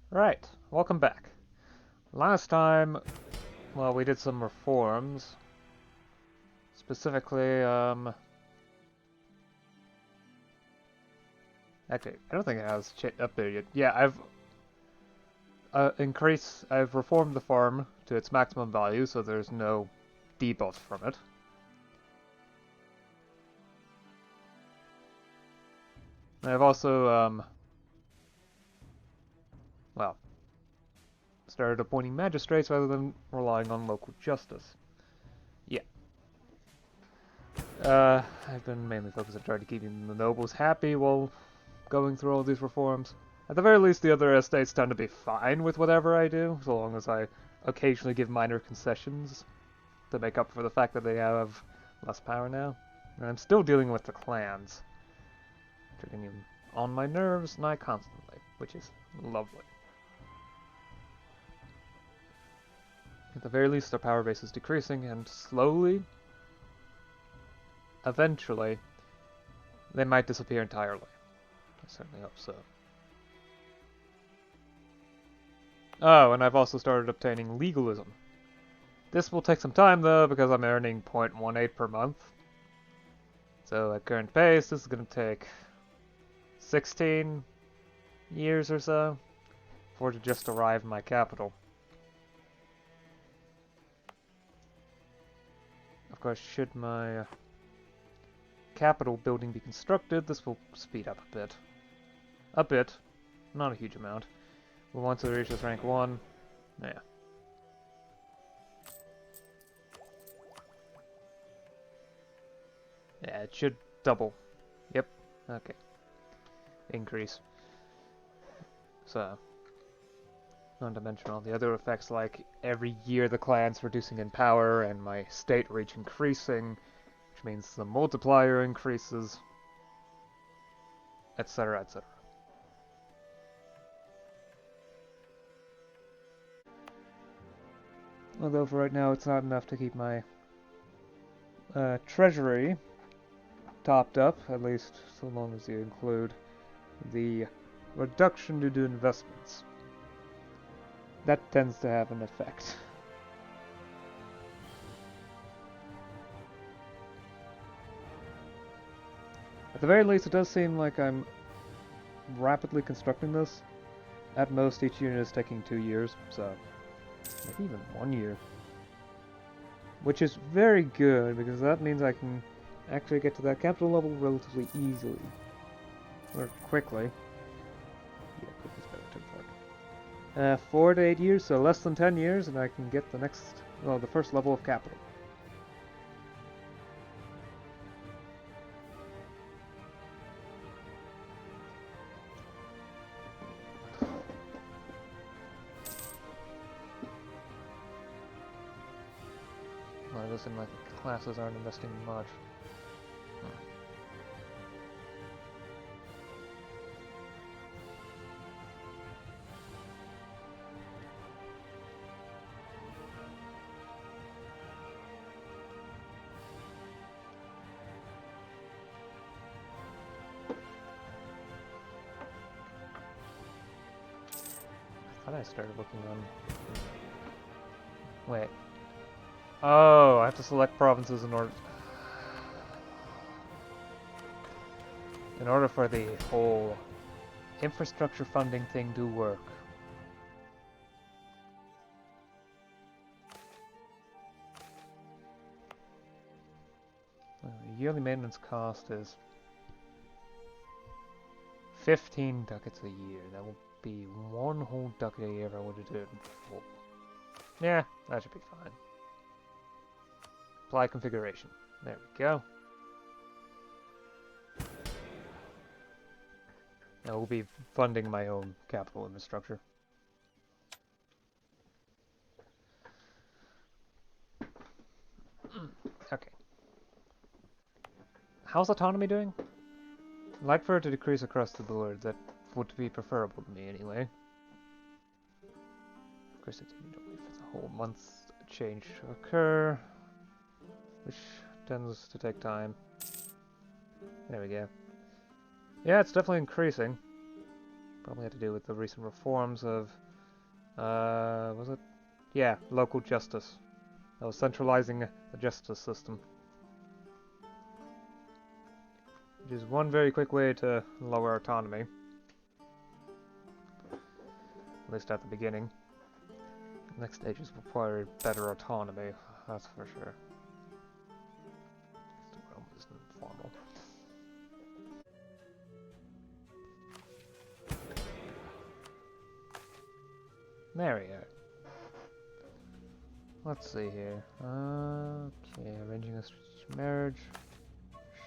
Right, welcome back. Last time, well, we did some reforms. Specifically, actually, I don't think it has updated yet. Yeah, I've reformed the farm to its maximum value, so there's no debuffs from it. And I've also, well, started appointing magistrates rather than relying on local justice. Yeah. I've been mainly focused on trying to keep the nobles happy while going through all these reforms. At the very least, the other estates tend to be fine with whatever I do, so long as I occasionally give minor concessions to make up for the fact that they have less power now. And I'm still dealing with the clans, which are getting on my nerves nigh constantly, which is lovely. At the very least, their power base is decreasing, and slowly, eventually, they might disappear entirely. I certainly hope so. Oh, and I've also started obtaining legalism. This will take some time though, because I'm earning 0.18 per month. So at current pace, this is going to take 16 years or so for it to just arrive in my capital. Of course, should my capital building be constructed, this will speed up a bit. A bit, not a huge amount. But once it reaches rank 1, yeah. Yeah, it should double. Yep, okay. Increase. So, not to mention all the other effects like every year the clan's reducing in power and my state reach increasing, which means the multiplier increases, etc, etc. Although for right now it's not enough to keep my treasury topped up, at least so long as you include the reduction due to investments. That tends to have an effect. At the very least, it does seem like I'm rapidly constructing this. At most, each unit is taking 2 years, so maybe even 1 year. Which is very good, because that means I can actually get to that capital level relatively easily. Or quickly. Yeah, quick is better for 4 to 8 years, so less than 10 years, and I can get the next, well, the first level of capital. Well, it does seem like the classes aren't investing much. I thought I started looking on... Wait. Oh, I have to select provinces in order for the whole infrastructure funding thing to work. Yearly maintenance cost is 15 ducats a year. That will be 1 whole ducat a year if I were to do it in full. Yeah, that should be fine. Apply configuration. There we go. I will be funding my own capital infrastructure. Okay. How's autonomy doing? I'd like for it to decrease across the board. That would be preferable to me anyway. Of course, it's only for the whole month's change to occur, which tends to take time. There we go. Yeah, it's definitely increasing. Probably had to do with the recent reforms of, was it? Yeah, local justice. That was centralizing the justice system. Which is one very quick way to lower autonomy. At least at the beginning. The next stages require better autonomy, that's for sure. The realm isn't formal. There we go. Let's see here. Okay, arranging a strategic marriage.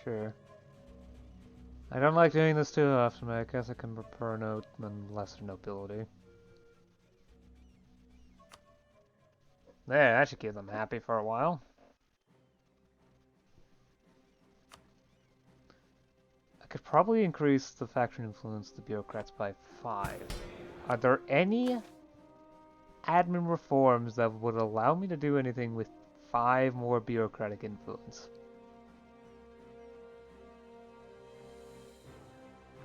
Sure. I don't like doing this too often, but I guess I can prefer note and lesser nobility. There, that should keep them happy for a while. I could probably increase the faction influence of the bureaucrats by 5. Are there any admin reforms that would allow me to do anything with 5 more bureaucratic influence?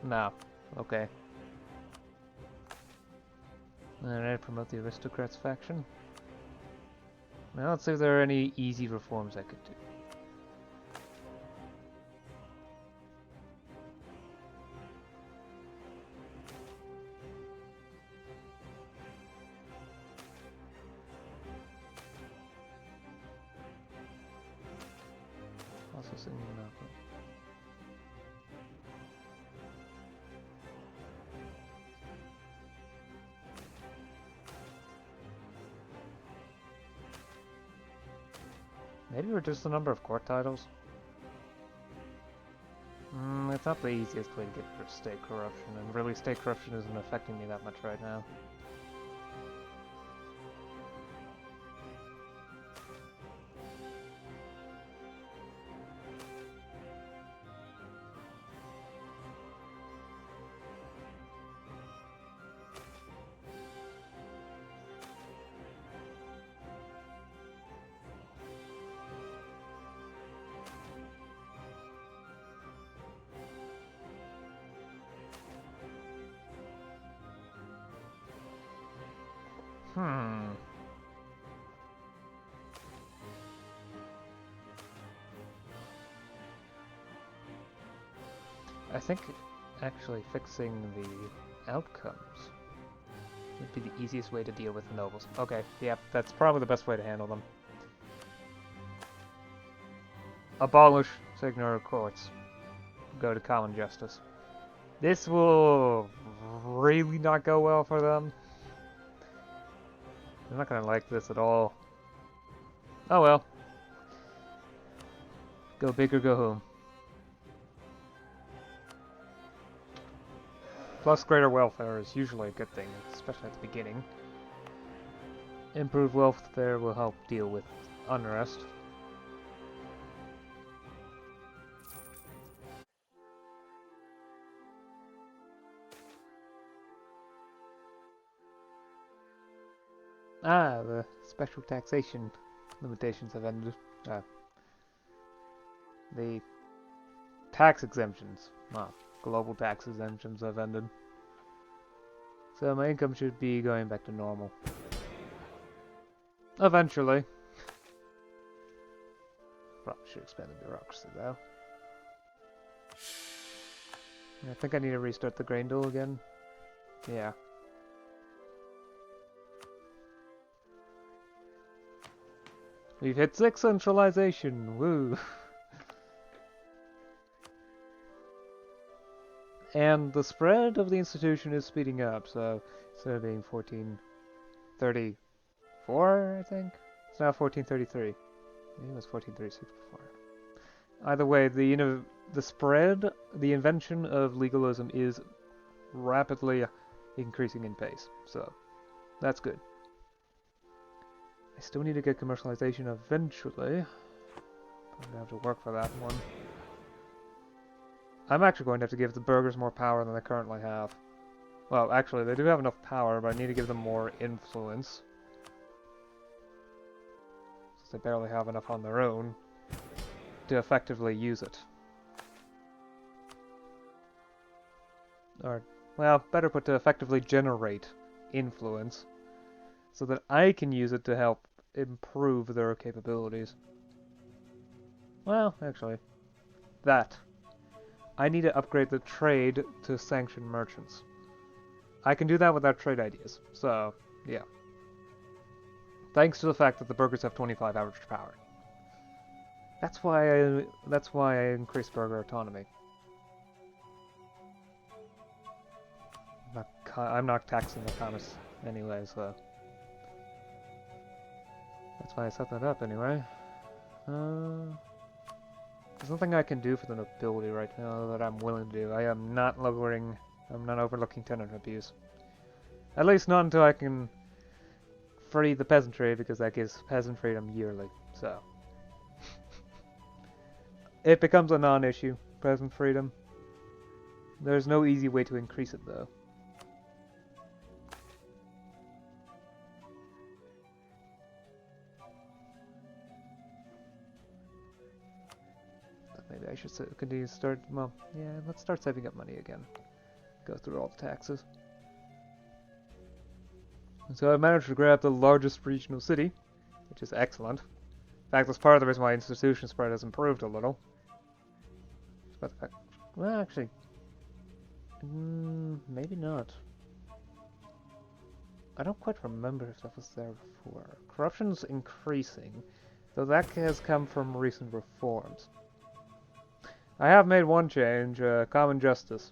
No. Okay. Alright, promote the aristocrats faction. Now let's see if there are any easy reforms I could do. Processing nothing. Maybe reduce the number of court titles? It's not the easiest way to get rid of state corruption, and really state corruption isn't affecting me that much right now. I think actually fixing the outcomes would be the easiest way to deal with the nobles. Okay, yeah, that's probably the best way to handle them. Abolish Signor courts. Go to common justice. This will really not go well for them. They're not gonna like this at all. Oh well. Go big or go home. Plus greater welfare is usually a good thing, especially at the beginning. Improved welfare will help deal with unrest. Ah, the special taxation limitations have ended. The tax exemptions. Well, global tax exemptions have ended. So my income should be going back to normal. Eventually. Probably should expand the bureaucracy though. I think I need to restart the grain duel again. Yeah. We've hit 6 centralization, woo! And the spread of the institution is speeding up, so instead of being 1434, I think? It's now 1433. Maybe it was 1436 before. Either way, the spread, the invention of legalism is rapidly increasing in pace, so that's good. I still need to get commercialization eventually. I'm gonna have to work for that one. I'm actually going to have to give the burghers more power than they currently have. Well, actually, they do have enough power, but I need to give them more influence. Since they barely have enough on their own to effectively use it. Or well, better put to effectively generate influence, so that I can use it to help improve their capabilities. Well, actually, that. I need to upgrade the trade to sanctioned merchants. I can do that without trade ideas, so, yeah. Thanks to the fact that the burgers have 25 average power. That's why I increased burger autonomy. I'm not taxing the commerce anyway, so that's why I set that up anyway. There's nothing I can do for the nobility right now that I'm willing to do. I'm not overlooking tenant abuse. At least not until I can free the peasantry, because that gives peasant freedom yearly, so. It becomes a non-issue, peasant freedom. There's no easy way to increase it, though. Maybe I should continue to start, well, yeah, let's start saving up money again. Go through all the taxes. And so I managed to grab the largest regional city, which is excellent. In fact, that's part of the reason why institution spread has improved a little. But the fact, well, actually, maybe not. I don't quite remember if that was there before. Corruption's increasing, though that has come from recent reforms. I have made one change, common justice.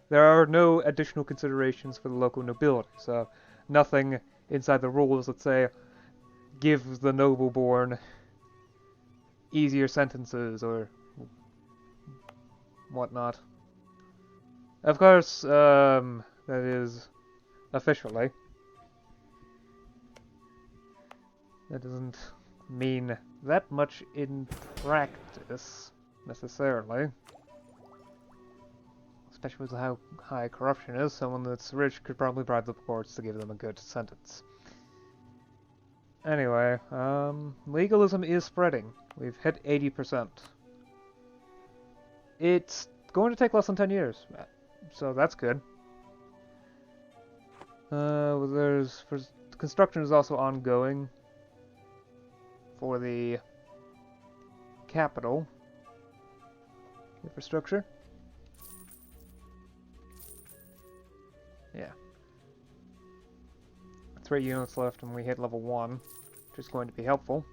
There are no additional considerations for the local nobility, so nothing inside the rules that say give the noble-born easier sentences or whatnot. Of course, that is officially. That doesn't mean that much in practice, necessarily. Especially with how high corruption is, someone that's rich could probably bribe the courts to give them a good sentence. Anyway, legalism is spreading. We've hit 80%. It's going to take less than 10 years, so that's good. Construction is also ongoing for the capital infrastructure. Yeah. 3 units left and we hit level 1, which is going to be helpful.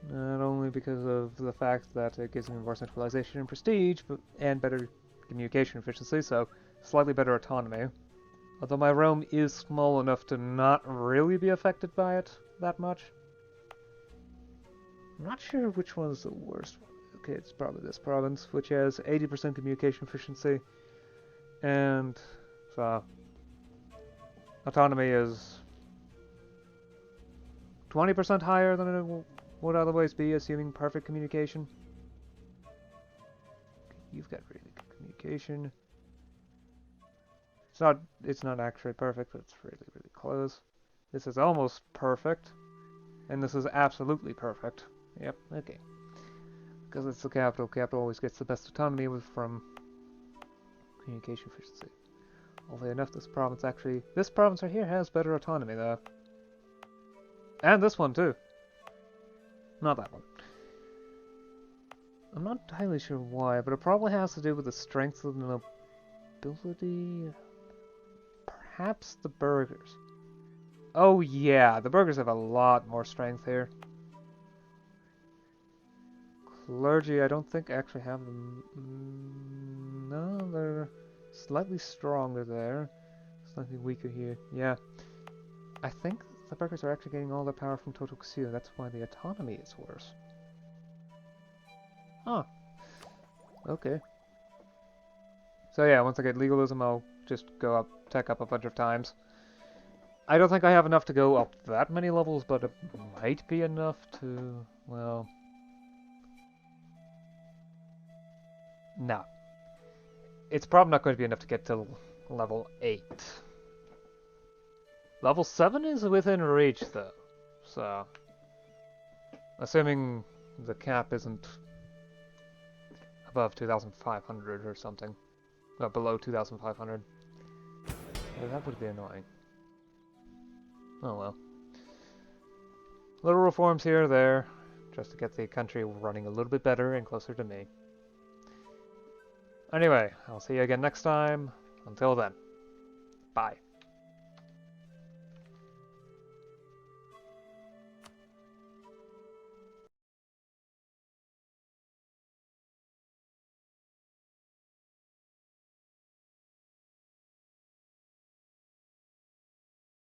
Not only because of the fact that it gives me more centralization and prestige, and better communication efficiency, so slightly better autonomy. Although my realm is small enough to not really be affected by it that much. I'm not sure which one is the worst one. Okay, it's probably this province, which has 80% communication efficiency, and so autonomy is 20% higher than it would otherwise be, assuming perfect communication. You've got really good communication. It's not actually perfect, but it's really, really close. This is almost perfect, and this is absolutely perfect. Yep, okay. Because it's the capital. Capital always gets the best autonomy from communication efficiency. Oddly enough, this province right here has better autonomy, though. And this one, too. Not that one. I'm not entirely sure why, but it probably has to do with the strength of the nobility. Perhaps the burghers. Oh yeah, the burghers have a lot more strength here. Clergy, I don't think actually have them. No, they're slightly stronger there. Slightly weaker here. Yeah. I think the burghers are actually getting all their power from total conceal. That's why the autonomy is worse. Huh. Okay. So yeah, once I get legalism, I'll just go up, tech up a bunch of times. I don't think I have enough to go up that many levels, but it might be enough to, well... No. It's probably not going to be enough to get to level 8. Level 7 is within reach, though. So... assuming the cap isn't above 2,500 or something. Below 2,500. That would be annoying. Oh well. Little reforms here or there, just to get the country running a little bit better and closer to me. Anyway, I'll see you again next time. Until then, bye.